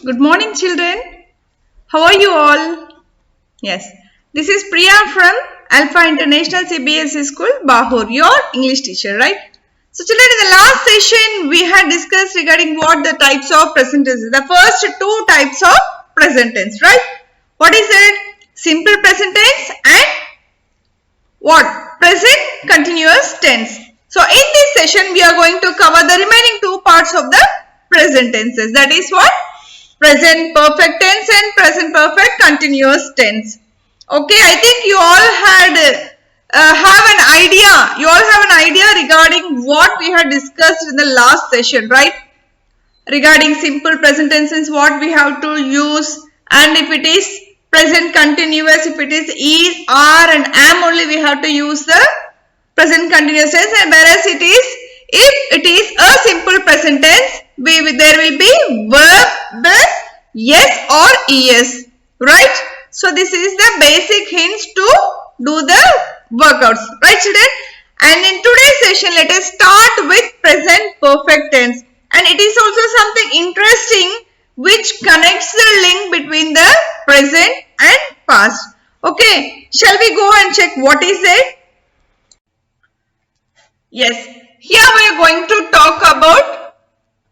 Good morning, children. How are you all? Yes, this is Priya from Alpha International CBSE School, Bahur, your English teacher, right? So, children, in the last session, we had discussed regarding what the types of present tense is. The first two types of present tense, right? What is it? Simple present tense and what? Present continuous tense. So, in this session, we are going to cover the remaining two parts of the present tenses. That is what? Present perfect tense and present perfect continuous tense. Okay, I think you all have an idea. You all have an idea regarding what we had discussed in the last session, right? Regarding simple present tenses, what we have to use, and if it is present continuous, if it is, are and am only, we have to use the present continuous tense, and whereas if it is a simple present tense, there will be verb with yes or es, right? So this is the basic hints to do the workouts, right, children? And in today's session, let us start with present perfect tense, and it is also something interesting which connects the link between the present and past. Okay, shall we go and check what is it? Yes, here we are going to talk about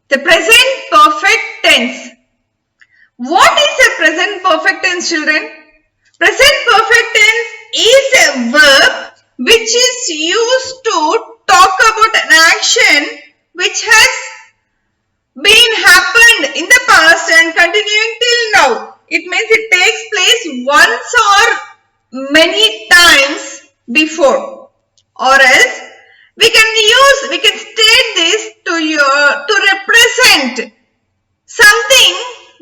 the present perfect tense. What is a present perfect tense, children? Present perfect tense is a verb which is used to talk about an action which has been happened in the past and continuing till now. It means it takes place once or many times before, or else we can state this to represent something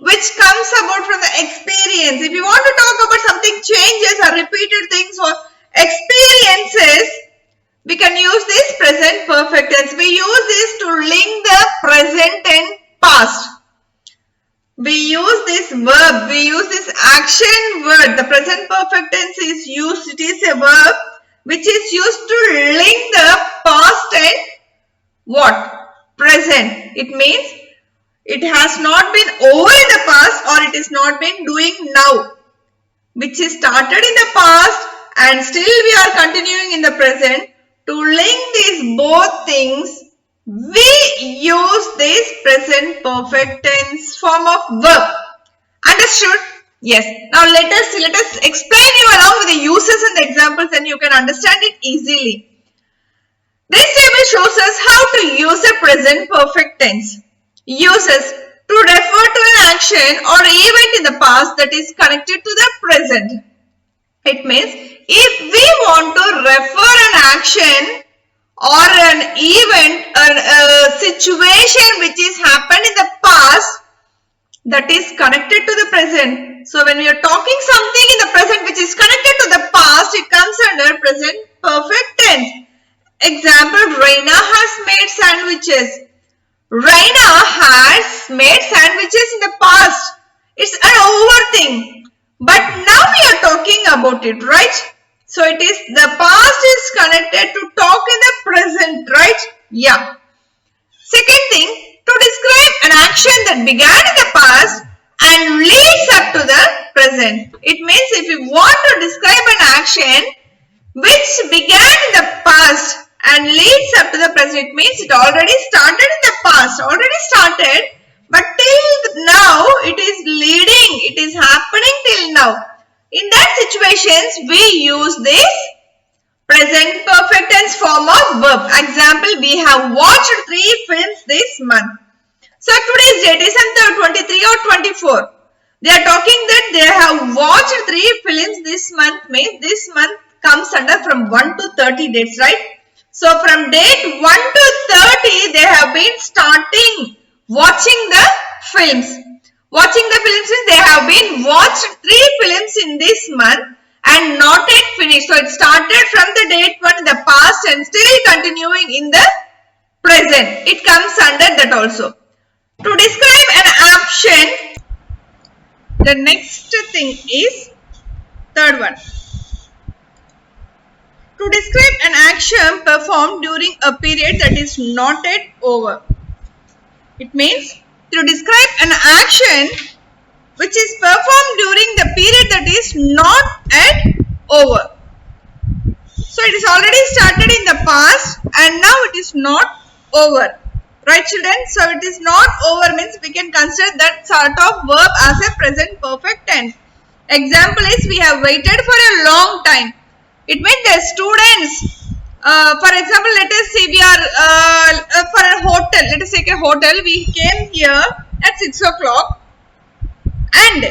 which comes about from the experience. If you want to talk about something changes or repeated things or experiences, we can use this present perfect tense. We use this to link the present and past. We use this verb, we use this action word. The present perfect tense is used, it is a verb which is used to link the past and what? Present. It means it has not been over in the past or it is not been doing now, which is started in the past and still we are continuing in the present. To link these both things, we use this present perfect tense form of verb. Understood? Yes. Now let us explain you along with the uses and the examples, and you can understand it easily. This table shows us how to use a present perfect tense. Uses: to refer to an action or event in the past that is connected to the present. It means if we want to refer an action or an event or a situation which is happened in the past that is connected to the present. So when we are talking something in the present which is connected to the past, it comes under present perfect tense. Example: Raina has made sandwiches. Raina has made sandwiches in the past. It's an over thing. But now we are talking about it, right? So it is the past is connected to talk in the present, right? Yeah. Second thing, to describe an action that began in the past and leads up to the present. It means if you want to describe an action which began in the past and leads up to the present, it means it already started in the past, but till now it is leading, it is happening till now. In that situations, we use this present perfect tense form of verb. Example: we have watched 3 films this month. So today's date is 23 or 24. They are talking that they have watched 3 films this month, means this month comes under from 1 to 30 dates, right? So from date 1 to 30, they have been starting watching the films. Watching the films means they have been watched 3 films in this month and not yet finished. So it started from the date 1 in the past and still continuing in the present. It comes under that also. To describe an action, the next thing is third one. To describe an action performed during a period that is not yet over. It means to describe an action which is performed during the period that is not yet over. So it is already started in the past and now it is not over. Right children? So it is not over means we can consider that sort of verb as a present perfect tense. Example is we have waited for a long time. It means the students, for example, let us say we are for a hotel. Let us take a hotel. We came here at 6 o'clock and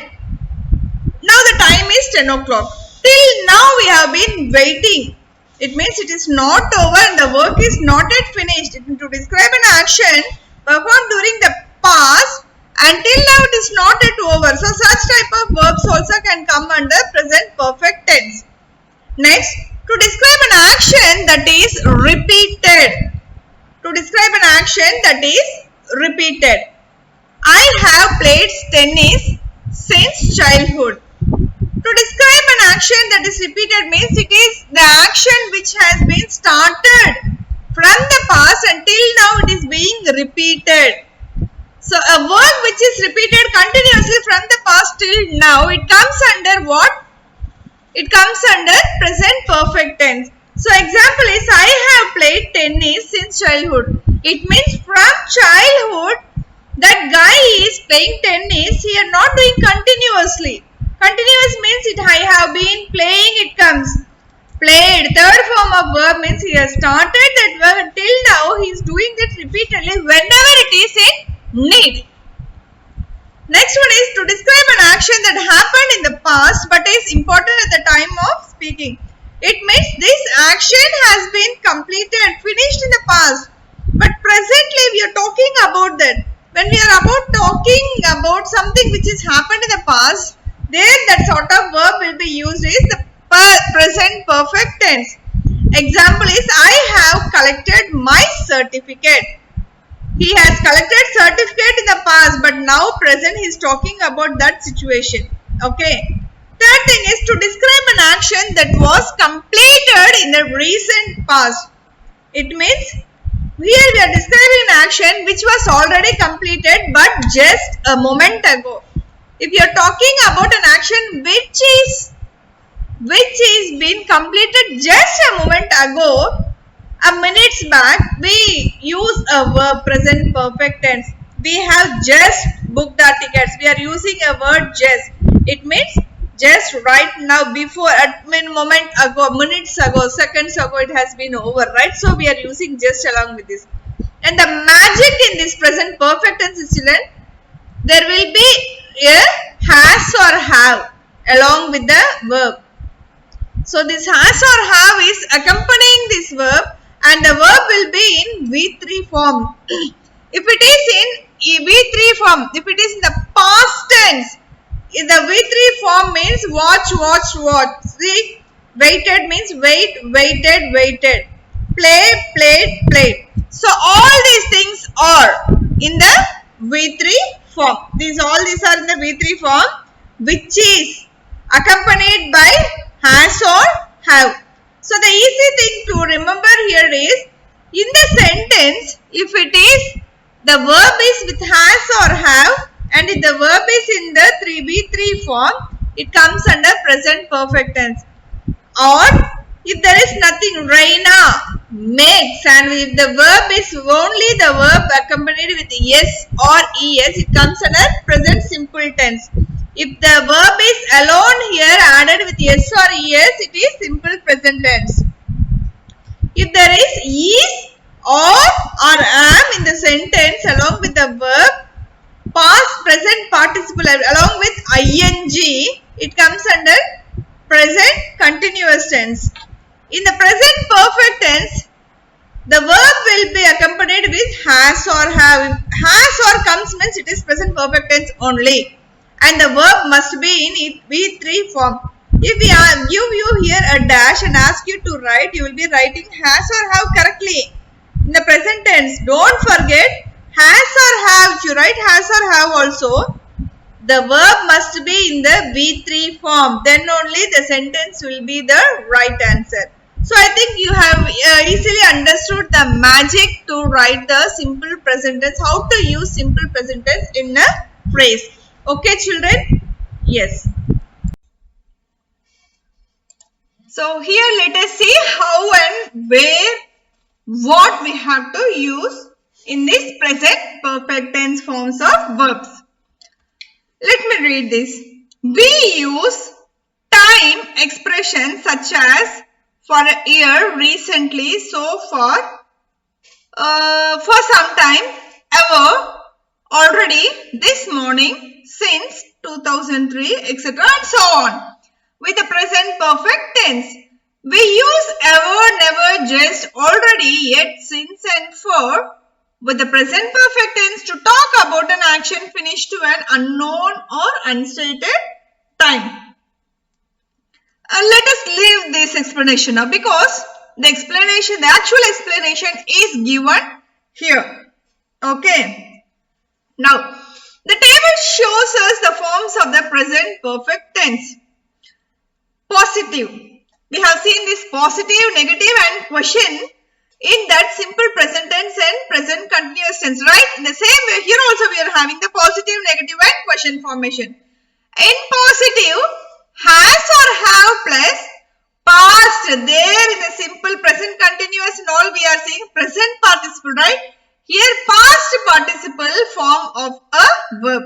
now the time is 10 o'clock. Till now we have been waiting. It means it is not over and the work is not yet finished. To describe an action performed during the past until now it is not yet over. So such type of verbs also can come under present perfect tense. Next, to describe an action that is repeated. To describe an action that is repeated. I have played tennis since childhood. To describe an action that is repeated means it is the action which has been started from the past until now it is being repeated. So a verb which is repeated continuously from the past till now, it comes under what? It comes under present perfect tense. So example is I have played tennis since childhood. It means from childhood that guy is playing tennis, he is not doing continuously. Continuous means I have been playing, it comes. Played, third form of verb means he has started that verb until now he is doing that repeatedly whenever it is in need. Next one is to describe an action that happened in the past but is important at the time of speaking. It means this action has been completed, finished in the past. But presently we are talking about that. When we are talking about something which has happened in the past, there that sort of verb will be used is the present perfect tense. Example is I have collected my certificate. He has collected certificate in the past but now present he is talking about that situation. Okay. Third thing is to describe an action that was completed in the recent past. It means here we are describing an action which was already completed but just a moment ago. If you are talking about an action which is been completed just a moment ago, a minutes back, we use a verb present perfect tense. We have just booked our tickets. We are using a word just. It means just right now, before, at moment ago, minutes ago, seconds ago, it has been over, right? So we are using just along with this. And the magic in this present perfect tense is children, there will be a has or have along with the verb. So this has or have is accompanying this verb and the verb will be in V3 form. If it is in V3 form, if it is in the past tense, in the V3 form means watch, watch, watch. See, waited means wait, waited, waited. Play, played, played. So all these things are in the V3 form. All these are in the V3 form which is accompanied by has or have. So the easy thing to remember here is in the sentence if it is the verb is with has or have and if the verb is in the V3 form it comes under present perfect tense. Or if there is nothing, Raina makes, and if the verb is only the verb accompanied with yes or es, it comes under present simple tense. If the verb is alone here added with yes or es, it is simple present tense. If there is or am in the sentence along with the verb, past present participle along with ing, it comes under present continuous tense. In the present perfect tense, the verb will be accompanied with has or have. If has or comes means it is present perfect tense only. And the verb must be in V3 form. If we give you here a dash and ask you to write, you will be writing has or have correctly. In the present tense, don't forget has or have. If you write has or have also, the verb must be in the V3 form. Then only the sentence will be the right answer. So I think you have easily understood the magic to write the simple present tense, how to use simple present tense in a phrase. Okay, children? Yes. So here let us see how and where, what we have to use in this present perfect tense forms of verbs. Let me read this. We use time expressions such as for a year, recently, so far, for some time, ever, already, this morning, since 2003, etc. and so on. With the present perfect tense, we use ever, never, just, already, yet, since and for with the present perfect tense to talk about an action finished to an unknown or unstated time. Let us leave this explanation now because the actual explanation is given here. Okay. Now, the table shows us the forms of the present perfect tense. Positive. We have seen this positive, negative and question in that simple present tense and present continuous tense, right? In the same way, here also we are having the positive, negative and question formation. In positive, has or have plus past. There in the simple present continuous and all we are seeing present participle, right? Here past participle form of a verb.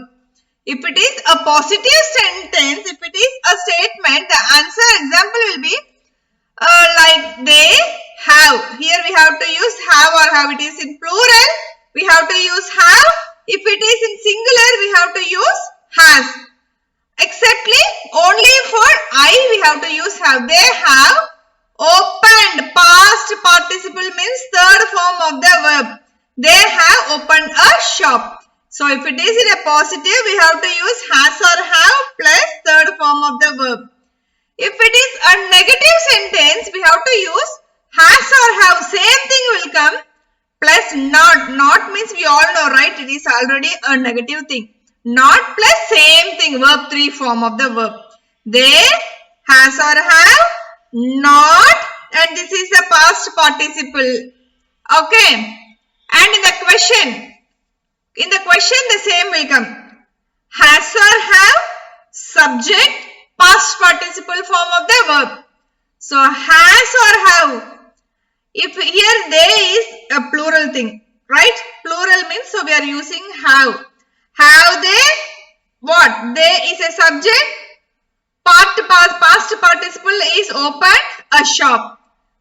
If it is a positive sentence, if it is a statement, the answer example will be like they have. Here we have to use have or have. It is in plural, we have to use have. If it is in singular, we have to use has. Exceptly only for I we have to use have. They have opened. Past participle means third form of the verb. They have opened a shop. So if it is in a positive, we have to use has or have plus third form of the verb. If it is a negative sentence, we have to use has or have. Same thing will come plus not. Not means we all know, right? It is already a negative thing. Not plus same thing, verb 3 form of the verb. They, has or have, not, and this is the past participle. Okay. And in the question the same will come. Has or have, subject, past participle form of the verb. So has or have. If here they is a plural thing, right? Plural means so we are using have. Have they? What? They is a subject. Past participle is opened a shop.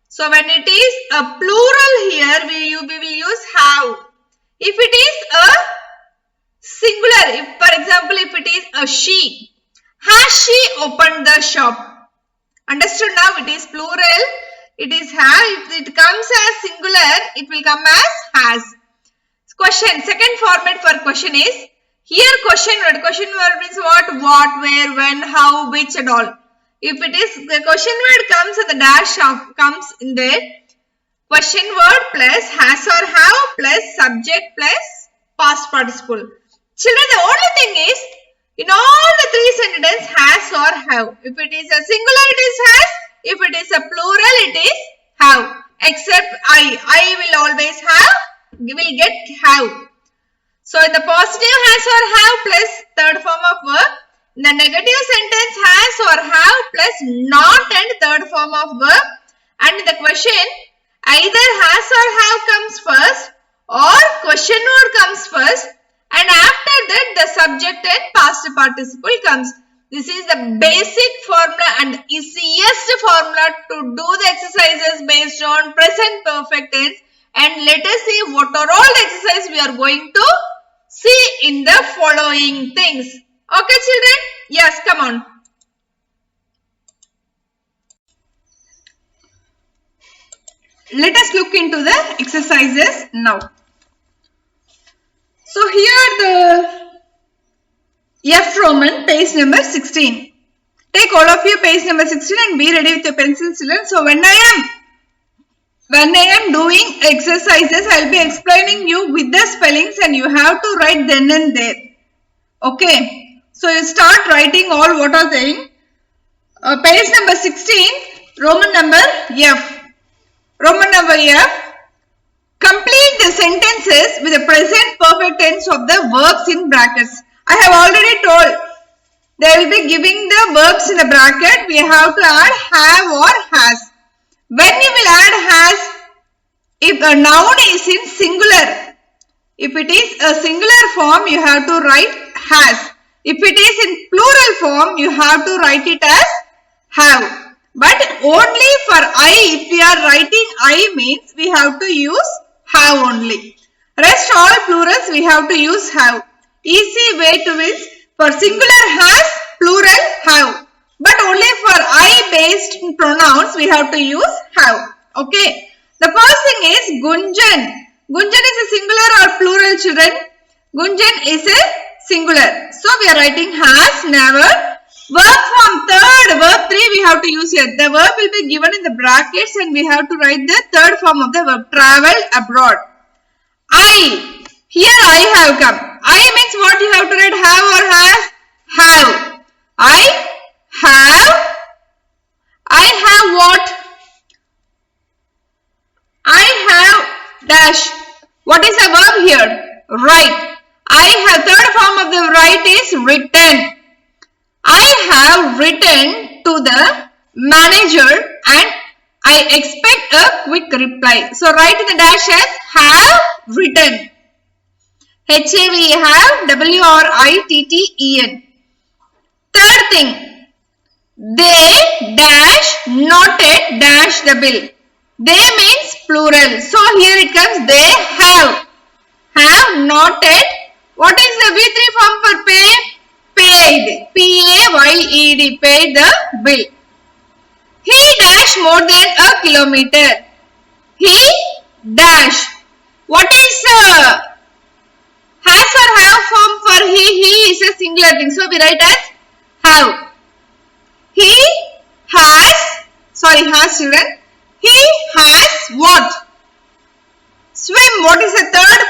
So when it is a plural here, we will use have. If it is a singular, if for example if it is a she, has she opened the shop? Understood now? It is plural. It is have. If it comes as singular, it will come as has. Question. Second format for question is here question word. Question word means what, where, when, how, which and all. If it is the question word comes and the dash comes in there. Question word plus has or have plus subject plus past participle. Children, the only thing is in all the three sentences has or have. If it is a singular, it is has. If it is a plural, it is have. Except I will always have. We will get have. So in the positive has or have plus third form of verb. In the negative sentence has or have plus not and third form of verb. And in the question either has or have comes first or question word comes first. And after that the subject and past participle comes. This is the basic formula and easiest formula to do the exercises based on present perfect tense. And let us see what are all the exercises we are going to see in the following things. Okay children? Yes, come on. Let us look into the exercises now. So here the F Roman page number 16. Take all of you page number 16 and be ready with your pencils children. So when I am doing exercises, I will be explaining you with the spellings and you have to write then and there. Okay. So you start writing all what are saying. Page number 16, Roman number F. Roman number F. Complete the sentences with the present perfect tense of the verbs in brackets. I have already told. They will be giving the verbs in the bracket. We have to add have or has. When you will add has, if a noun is in singular, if it is a singular form, you have to write has. If it is in plural form, you have to write it as have. But only for I, if we are writing I means we have to use have only. Rest all plurals we have to use have. Easy way to is for singular has, plural have. But only for I based pronouns we have to use have. Okay. The first thing is Gunjan. Gunjan is a singular or plural, children? Gunjan is a singular. So we are writing has, never. Verb form third, verb 3 we have to use here. The verb will be given in the brackets and we have to write the third form of the verb. Travel abroad. I. Here I have come. I means what you have to write, have or has? Have. I have what? I have dash. What is the verb here? Write. I have, third form of the write is written. I have written to the manager and I expect a quick reply. So write in the dash as have written. H-A-V have, W-R-I-T-T-E-N. Third thing, they dash noted dash the bill. They means plural. So here it comes, they have noted. What is the V3 form for pay? Paid. P-A-Y-E-D. Paid the bill. He dash more than a kilometer. He dash. What is has or have form for he? He is a singular thing. So we write as have. He has children. He has what? Swim. What is the third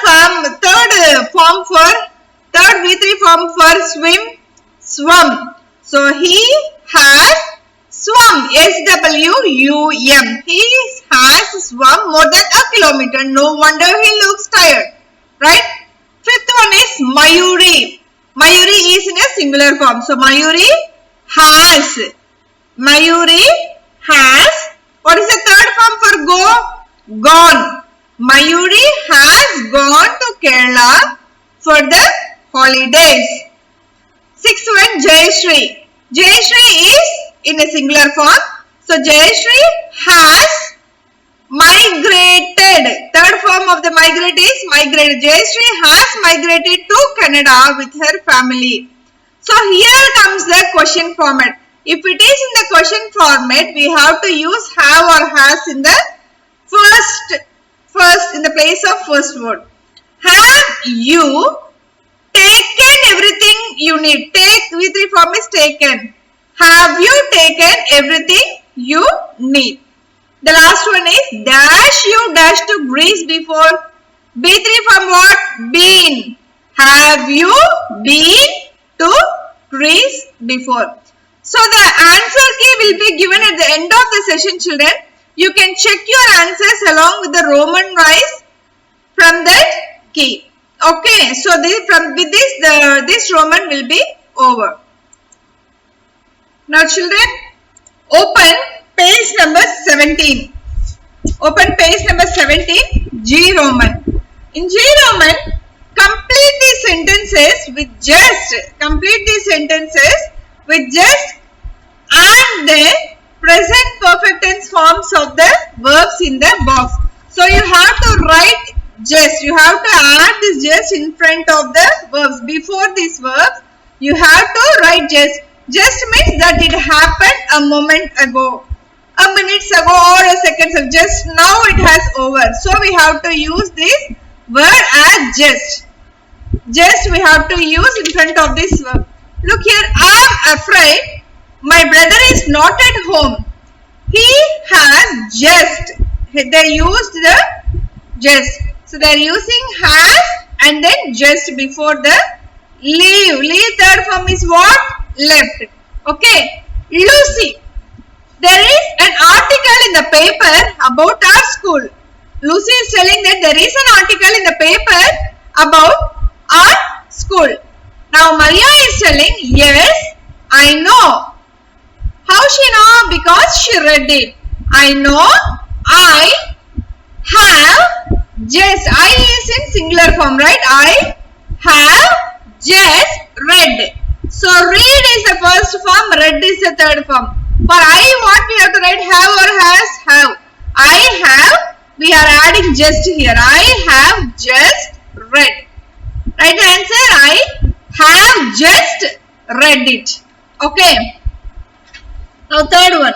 V3 form for swim? Swum. So he has swum. S-W-U-M. He has swum more than a kilometer. No wonder he looks tired. Right? Fifth one is Mayuri. Mayuri is in a singular form. So Mayuri has. Mayuri has. What is the third form for go? Gone. Mayuri has gone to Kerala for the holidays. Sixth one, Jayashree. Jayashree is in a singular form. So Jayashree has migrated. Third form of the migrate is migrated. Jayashree has migrated to Canada with her family. So here comes the question format. If it is in the question format, we have to use have or has in the first in the place of first word. Have you taken everything you need? Take, V3 form is taken. Have you taken everything you need? The last one is dash you dash to Greece before. B3 form what? Been. Have you been to Greece before? So the answer key will be given at the end of the session, children. You can check your answers along with the Roman wise from that key. Okay, so this Roman will be over. Now children, open page number 17. Open page number 17, G Roman. In G Roman, complete these sentences with just. Complete these sentences with just and the present perfect tense forms of the verbs in the box. So you have to write just. You have to add this just in front of the verbs. Before these verbs, you have to write just. Just means that it happened a moment ago, a minutes ago or a seconds ago. Just now it has over. So we have to use this word as just. Just we have to use in front of this verb. Look here, I am afraid my brother is not at home. He has just. They used the just. So they are using has and then just before the leave. Leave third form is what? Left. Okay. Lucy. There is an article in the paper about our school. Lucy is telling that there is an article in the paper about our school. Now Maria is telling, yes, I know. How she know? Because she read it. I know, I have just. I is in singular form, right? I have just read. So read is the first form, read is the third form. For I, what we have to write? Have or has? Have. I have, we are adding just here. I have just read. Right answer, I have just read it. Okay. Now third one.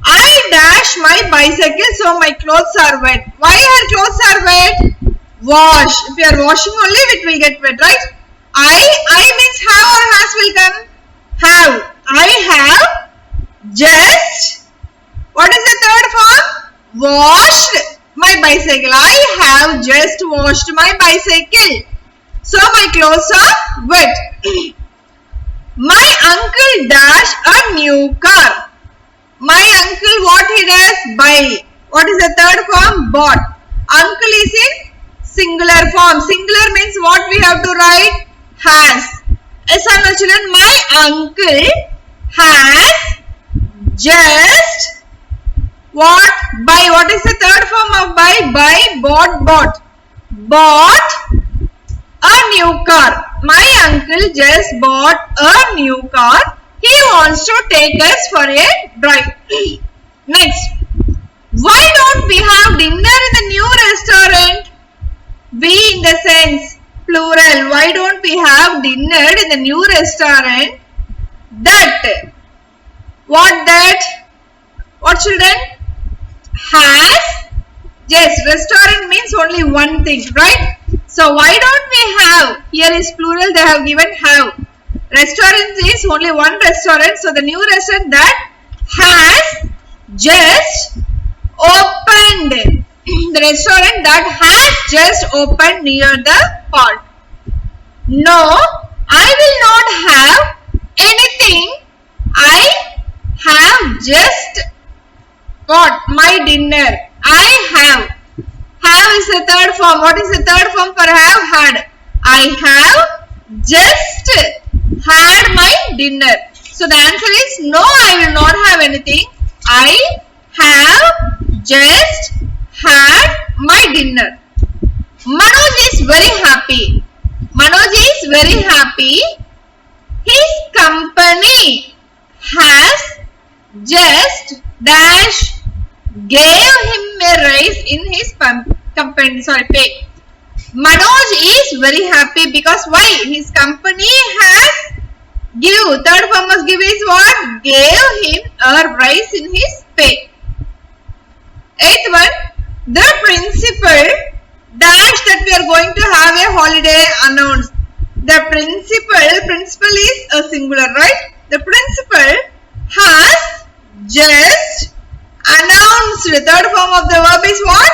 I dash my bicycle so my clothes are wet. Why her clothes are wet? Wash. If you are washing only, it will get wet, right? I means have or has will come? Have. I have just, what is the third form? Washed my bicycle. I have just washed my bicycle. So my clothes are wet. My uncle dash a new car. My uncle, what he does? Buy. What is the third form? Bought. Uncle is in singular form. Singular means what we have to write? Has. Yes, my children, my uncle has just what? Buy. What is the third form of buy? Buy, bought, bought. Bought a new car. My uncle just bought a new car. He wants to take us for a drive. Next. Why don't we have dinner in the new restaurant? We in the sense plural. Why don't we have dinner in the new restaurant? That. What that? What children? Has. Yes, restaurant means only one thing, right? So why don't we have? Here is plural, they have given have. Restaurant is only one restaurant. So the new restaurant that has just opened. The restaurant that has just opened near the park. No, I will not have anything. I have just got my dinner. I have. Have is the third form. What is the third form for have? Had. I have just had my dinner. So the answer is no, I will not have anything. I have just had my dinner. Manoj is very happy. Manoj is very happy. His company has just dash gave him a raise in his company. Pay. Manoj is very happy because why? His company has give. Third form of give is what? Gave him a rise in his pay. Eighth one. The principal dash that we are going to have a holiday announced. The principal is a singular, right? The principal has just announced. The third form of the verb is what?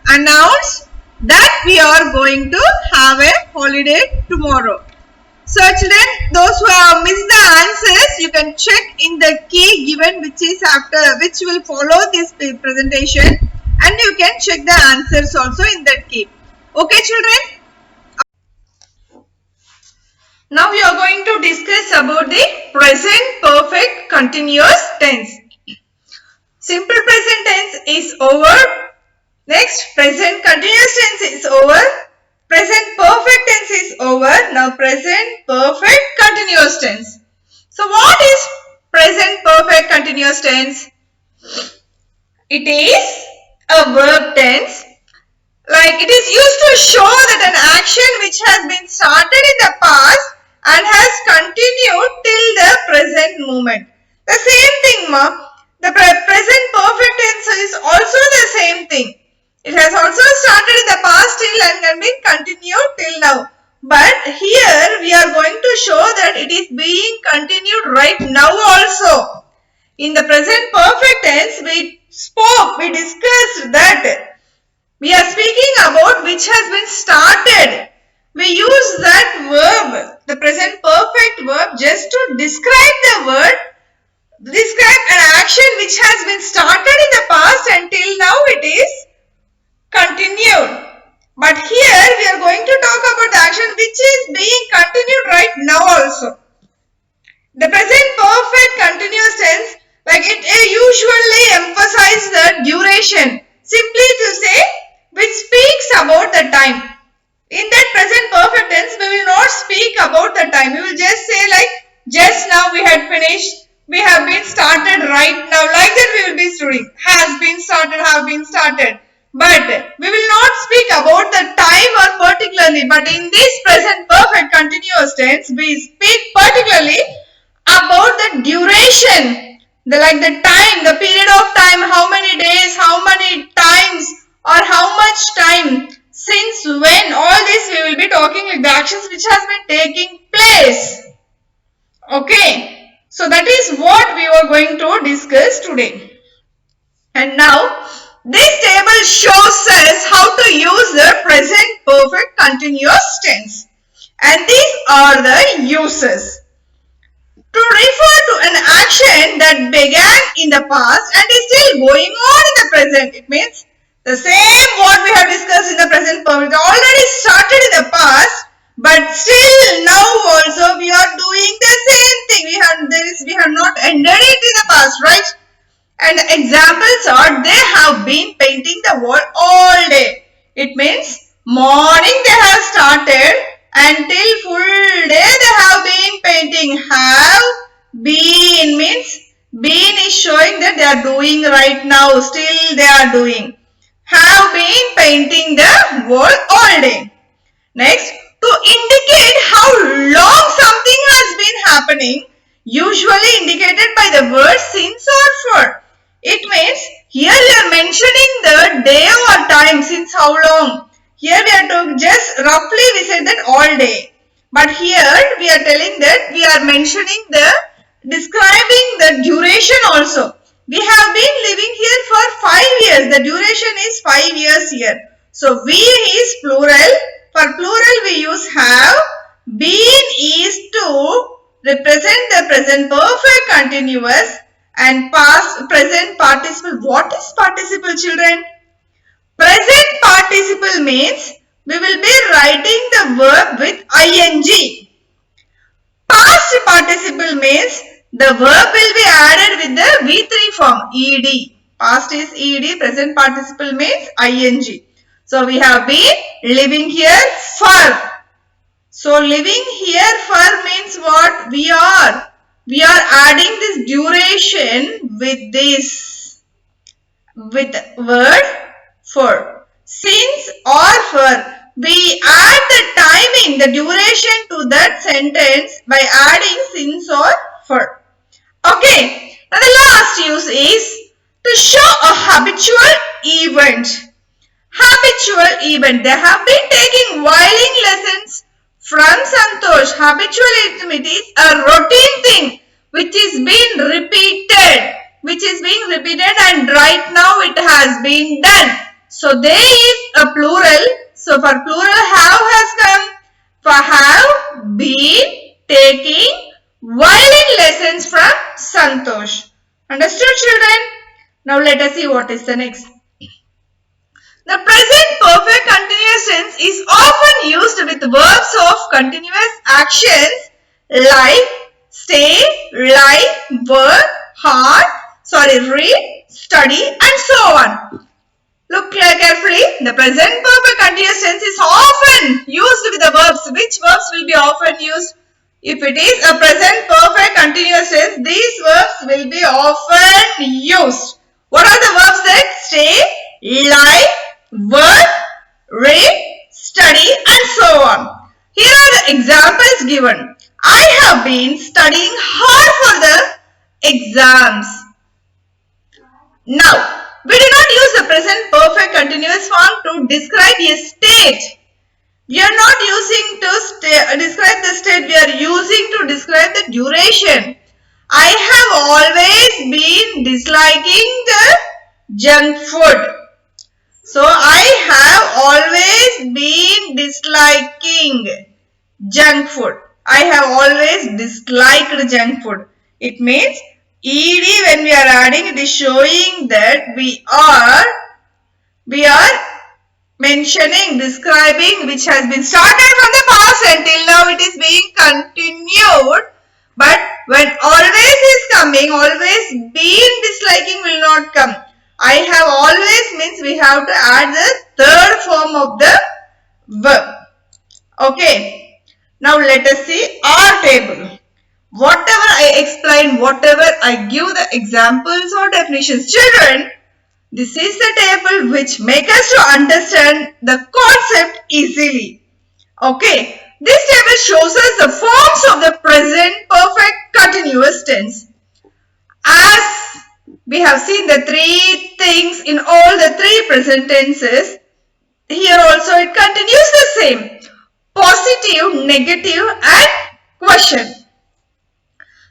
Announced that we are going to have a holiday tomorrow. So children, those who have missed the answers, you can check in the key given which will follow this presentation, and you can check the answers also in that key. Okay children? Now we are going to discuss about the present perfect continuous tense. Simple present tense is over. Next, present continuous tense is over. Present perfect tense is over. Now present perfect continuous tense. So what is present perfect continuous tense? It is a verb tense. Like it is used to show that an action which has been started in the past and has continued till the present moment. The same thing, ma. The present perfect tense is also the same thing. It has also started in the past till and can be continued till now. But here we are going to show that it is being continued right now also. In the present perfect tense, we discussed that we are speaking about which has been started. We use that verb, the present perfect verb, just to describe the word, describe an action which has been started in the past until now it is continued. But here we are going to talk about the action which is being continued right now also. The present perfect continuous tense, like it usually emphasizes the duration, simply to say which speaks about the time. In that present perfect tense, we will not speak about the time. We will just say like, just now we had finished, we have been started right now. Like that we will be studying. Has been started, have been started. But we will not speak about the time or particularly. But in this present perfect continuous tense, we speak particularly about the duration. Like the time, the period of time, how many days, how many times or how much time, since when, all this we will be talking like the actions which has been taking place. Okay, so that is what we were going to discuss today. And now this table shows us how to use the present perfect continuous tense. And these are the uses. To refer to an action that began in the past and is still going on in the present. It means the same what we have discussed in the present perfect already started in the past, but still now also we are doing the same thing. We have not ended it in the past, right? And the examples are they have been painting the wall all day. It means morning they have started until full day they have been painting. Have been means been is showing that they are doing right now. Still they are doing. Have been painting the wall all day. Next, to indicate how long something has been happening, usually indicated by the word since or for. It means here we are mentioning the day or time, since how long. Here we are to just roughly we said that all day. But here we are telling that we are mentioning the describing the duration also. We have been living here for 5 years. The duration is 5 years here. So we is plural. For plural we use have. Been is to represent the present perfect continuous and past present participle. What is participle, children? Present participle means we will be writing the verb with ing. Past participle means the verb will be added with the V3 form ed. Past is ed, present participle means ing. So we have been living here for. So living here for means what? We are adding this duration with this, with word for. Since or for, we add the timing, the duration to that sentence by adding since or for. Okay, now the last use is to show a habitual event. Habitual event. They have been taking violin lessons from Santosh. Habitual it is a routine thing which is being repeated. And right now it has been done. So there is a plural. So for plural have has come. For have been taking violin lessons from Santosh. Understood, children? Now let us see what is the next. The present perfect continuous tense is often used with verbs of continuous actions like stay, lie, work, read, study and so on. Look carefully. The present perfect continuous tense is often used with the verbs. Which verbs will be often used? If it is a present perfect continuous tense, these verbs will be often used. What are the verbs that? Stay, lie, work, read, study and so on. Here are the examples given. I have been studying hard for the exams. Now, we do not use the present perfect continuous form to describe a state. We are not using to describe the state. We are using to describe the duration. I have always been disliking the junk food. So, I have always been disliking junk food. I have always disliked junk food. It means ed when we are adding, it is showing that we are mentioning, describing, which has been started from the past until now it is being continued. But when always is coming, always been disliking will not come. I have always means we have to add the third form of the verb. Okay. Now let us see our table. Whatever I explain, whatever I give the examples or definitions, children, this is the table which makes us to understand the concept easily. Okay. This table shows us the forms of the present perfect continuous tense. As we have seen the three things in all the three present tenses, here also it continues the same. Positive, negative and question.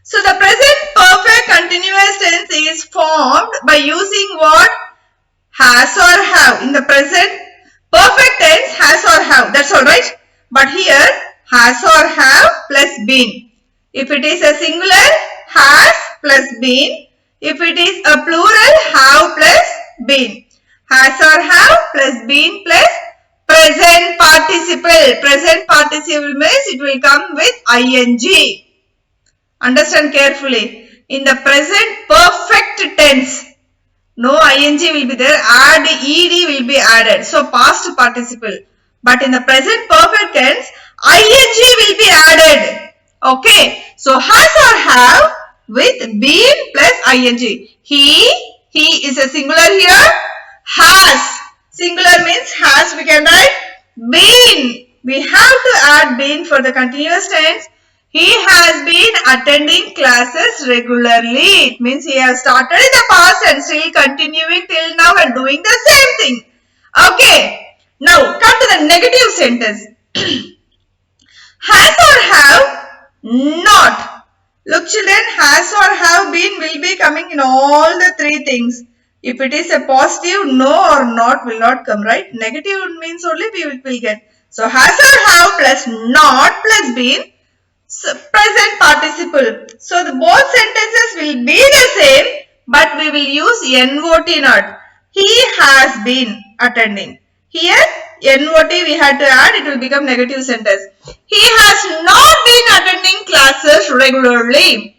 So the present perfect continuous tense is formed by using what? Has or have. In the present perfect tense, has or have. That's all right. But here, has or have plus been. If it is a singular, has plus been. If it is a plural, have plus been. Has or have plus been plus present participle. Present participle means it will come with ing. Understand carefully. In the present perfect tense, no ing will be there, add ed will be added. So past participle. But in the present perfect tense, ing will be added. Okay. So has or have with been plus ing. He is a singular here. Has. Singular means has, we can write been. We have to add been for the continuous tense. He has been attending classes regularly. It means he has started in the past and still continuing till now and doing the same thing. Okay. Now come to the negative sentence. Has or have not. Look children, has or have been will be coming in all the three things. If it is a positive, no or not will not come, right? Negative means only we will get. So has or have plus not plus been. So, present participle. So the both sentences will be the same, but we will use NOT not. He has been attending. Here NOT we had to add, it will become negative sentence. He has not been attending classes regularly.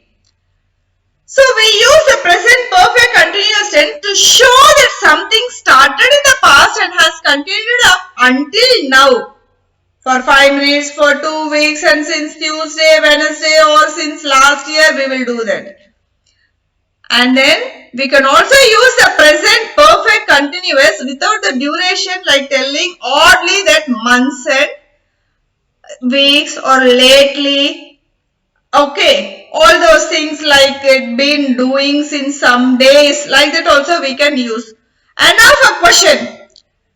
So we use the present perfect continuous tense to show that something started in the past and has continued up until now. For 5 minutes, for 2 weeks, and since Tuesday, Wednesday, or since last year, we will do that. And then we can also use the present perfect continuous without the duration, like telling oddly that months and weeks or lately. Okay, all those things like it been doing since some days, like that also we can use. And now for question.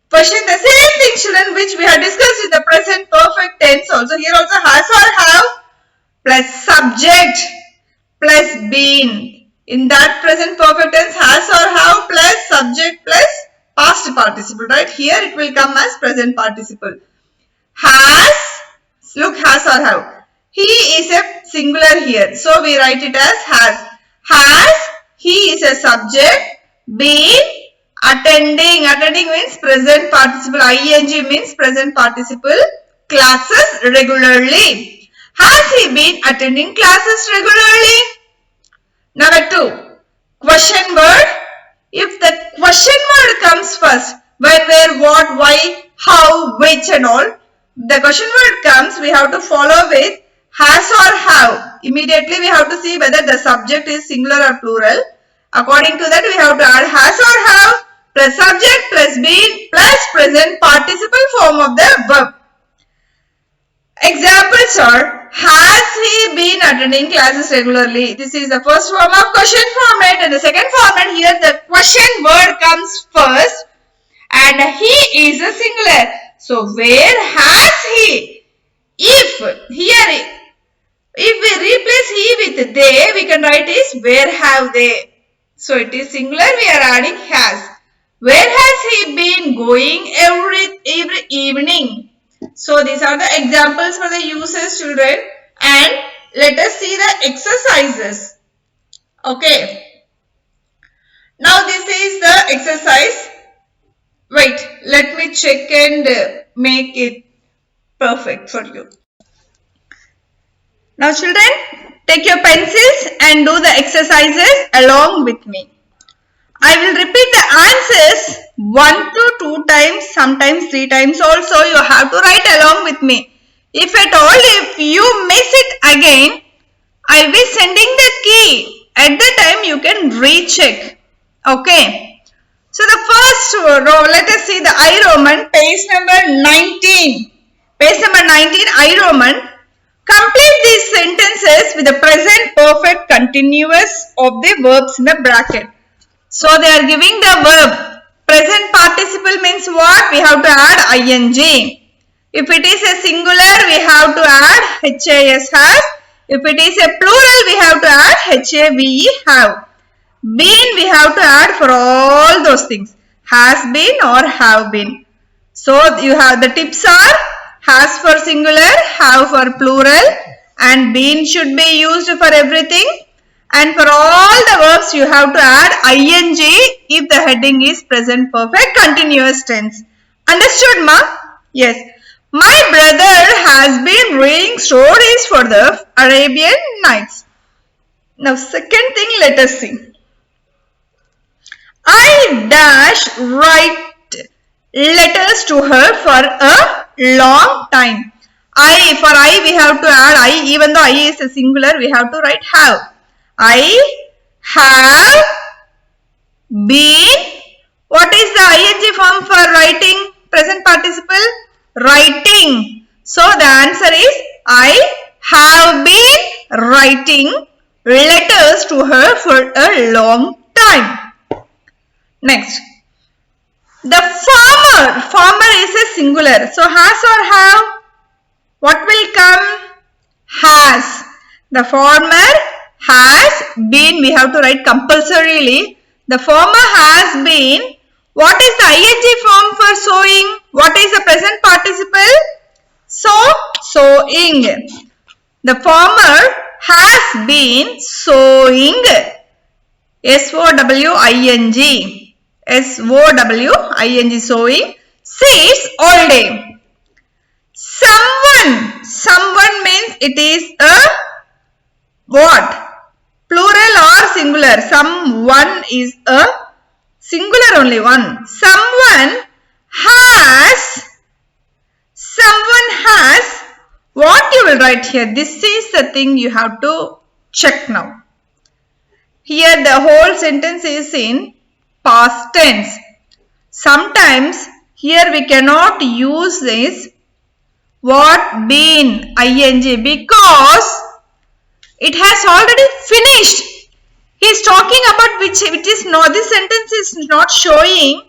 Question the same thing children which we have discussed in the present perfect tense also. Here also has or have plus subject plus been. In that present perfect tense has or have plus subject plus past participle, right? Here it will come as present participle. Has, look, has or have. He is a singular here. So we write it as has. Has, he is a subject, been, attending. Attending means present participle. ing means present participle. Classes regularly. Has he been attending classes regularly? Number 2. Question word. If the question word comes first, when, where, what, why, how, which and all, the question word comes, we have to follow with has or have. Immediately we have to see whether the subject is singular or plural. According to that, we have to add has or have plus subject plus been plus present participle form of the verb. Examples are, has he been attending classes regularly? This is the first form of question format, and the second format, here the question word comes first and he is a singular. So where has he? If we replace he with they, we can write is where have they. So it is singular, we are adding has. Where has he been going every evening? So these are the examples for the uses children, and let us see the exercises. Okay. Now this is the exercise. Wait, let me check and make it perfect for you. Now children, take your pencils and do the exercises along with me. I will repeat the answers 1 to 2 times, sometimes 3 times also. You have to write along with me. If at all, if you miss it again, I will be sending the key. At the time, you can recheck. Okay. So the first row, let us see the I Roman, page number 19. Page number 19, I Roman. Complete these sentences with the present perfect continuous of the verbs in the bracket. So they are giving the verb. Present participle means what? We have to add ing. If it is a singular, we have to add has, has. If it is a plural, we have to add have, have. Been, we have to add for all those things. Has been or have been. So you have the tips are has for singular, have for plural, and been should be used for everything. And for all the verbs, you have to add ing if the heading is present perfect continuous tense. Understood, ma? Yes. My brother has been reading stories for the Arabian Nights. Now, second thing, let us see. I dash write letters to her for a long time. For I, we have to add I, even though I is a singular, we have to write have. I have been. What is the ing form for writing present participle? Writing. So the answer is I have been writing letters to her for a long time. Next. The farmer is a singular. So has or have? What will come? Has. The farmer has been, we have to write compulsorily. The farmer has been. What is the ing form for sowing? What is the present participle? Sowing. The farmer has been sowing. S-O-W-I-N-G. S-O-W-I-N-G, sowing seeds all day. Someone means it is a what? Plural or singular? Someone is a singular only one. Someone has. What you will write here? This is the thing you have to check now. Here the whole sentence is in past tense. Sometimes here we cannot use this what been ing because it has already finished. He is talking about which is not, this sentence is not showing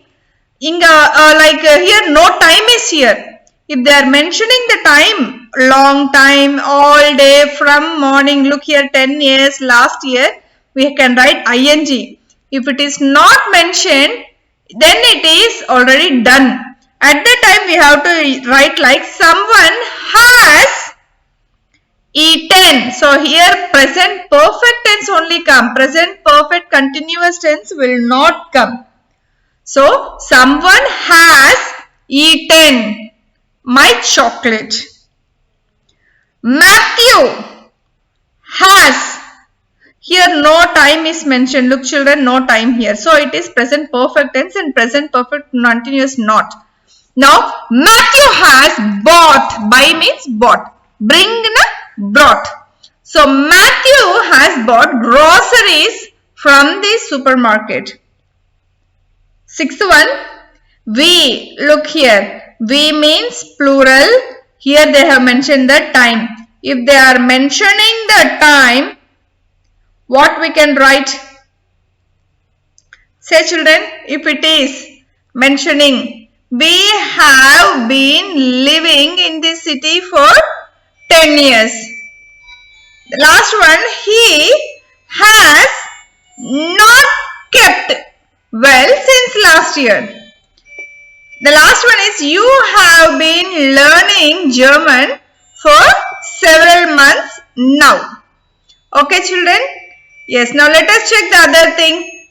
in here no time is here. If they are mentioning the time, long time, all day, from morning, look here 10 years, last year, we can write ing. If it is not mentioned, then it is already done. At the time we have to write like someone has eaten. So here present perfect tense only come. Present perfect continuous tense will not come. So someone has eaten my chocolate. Matthew has. Here no time is mentioned. Look children, no time here. So it is present perfect tense and present perfect continuous not. Now Matthew has bought. Buy means bought. Bring brought. So Matthew has bought groceries from the supermarket. Sixth one. We. Look here. We means plural. Here they have mentioned the time. If they are mentioning the time, what we can write? Say children, if it is mentioning we have been living in this city for 10 years. The last one, he has not kept well since last year. The last one is you have been learning German for several months now. Okay children? Yes, now let us check the other thing.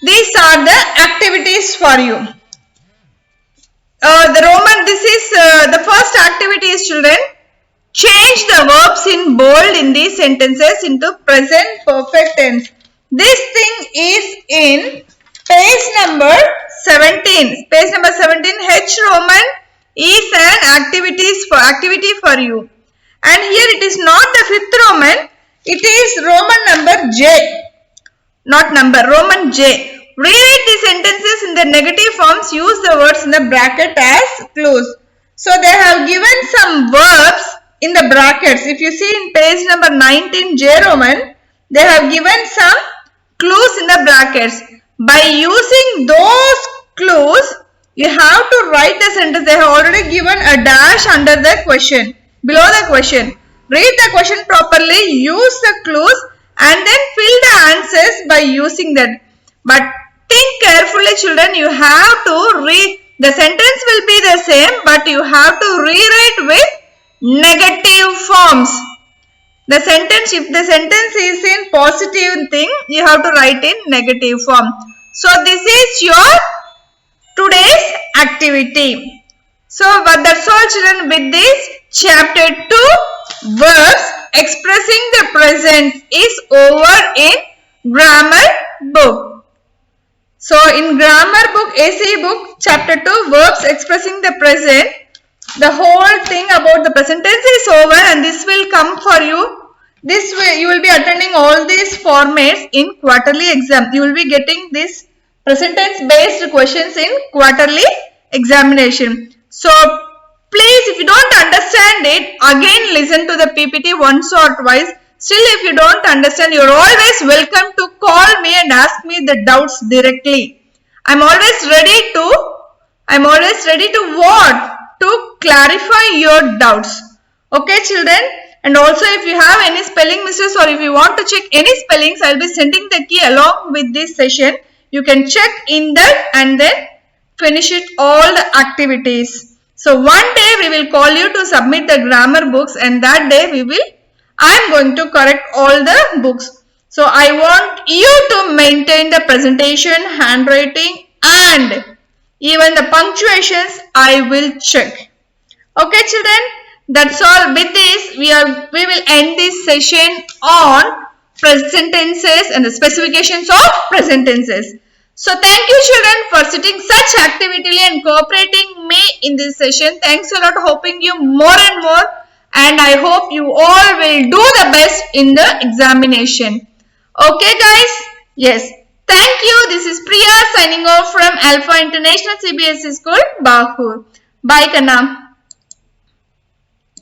These are the activities for you. This is the first activity is children. Change the verbs in bold in these sentences into present perfect tense. This thing is in page number 17. Page number 17, H Roman is an activity for you. And here it is not the fifth Roman, it is Roman number J. Not number, Roman J. Rewrite the sentences in the negative forms. Use the words in the bracket as clues. So they have given some verbs in the brackets. If you see in page number 19 J Roman, they have given some clues in the brackets. By using those clues, you have to write the sentence. They have already given a dash under the question, below the question. Read the question properly, use the clues and then fill the answers by using that. But think carefully children, you have to read. The sentence will be the same but you have to rewrite with negative forms. The sentence, if the sentence is in positive thing, you have to write in negative form. So this is your today's activity. So but that's all children with this chapter 2 verbs expressing the present is over in grammar book. So in grammar book, ACE book, chapter 2 verbs expressing the present, the whole thing about the present tense is over and this will come for you. This way you will be attending all these formats in quarterly exam. You will be getting this present tense based questions in quarterly examination. So please, if you don't understand it, again listen to the PPT once or twice. Still, if you don't understand, you are always welcome to call me and ask me the doubts directly. I'm always ready to what? To clarify your doubts. Okay, children? And also, if you have any spelling mistakes or if you want to check any spellings, I'll be sending the key along with this session. You can check in that and then finish it all the activities. So one day we will call you to submit the grammar books and that day I am going to correct all the books. So I want you to maintain the presentation, handwriting and even the punctuations I will check. Okay children, that's all. With this we will end this session on present tenses and the specifications of present tenses. So thank you children for sitting such actively and cooperating me in this session. Thanks a lot, hoping you more and more and I hope you all will do the best in the examination. Okay guys? Yes. Thank you. This is Priya signing off from Alpha International CBSE School, Bahur. Bye Kanna.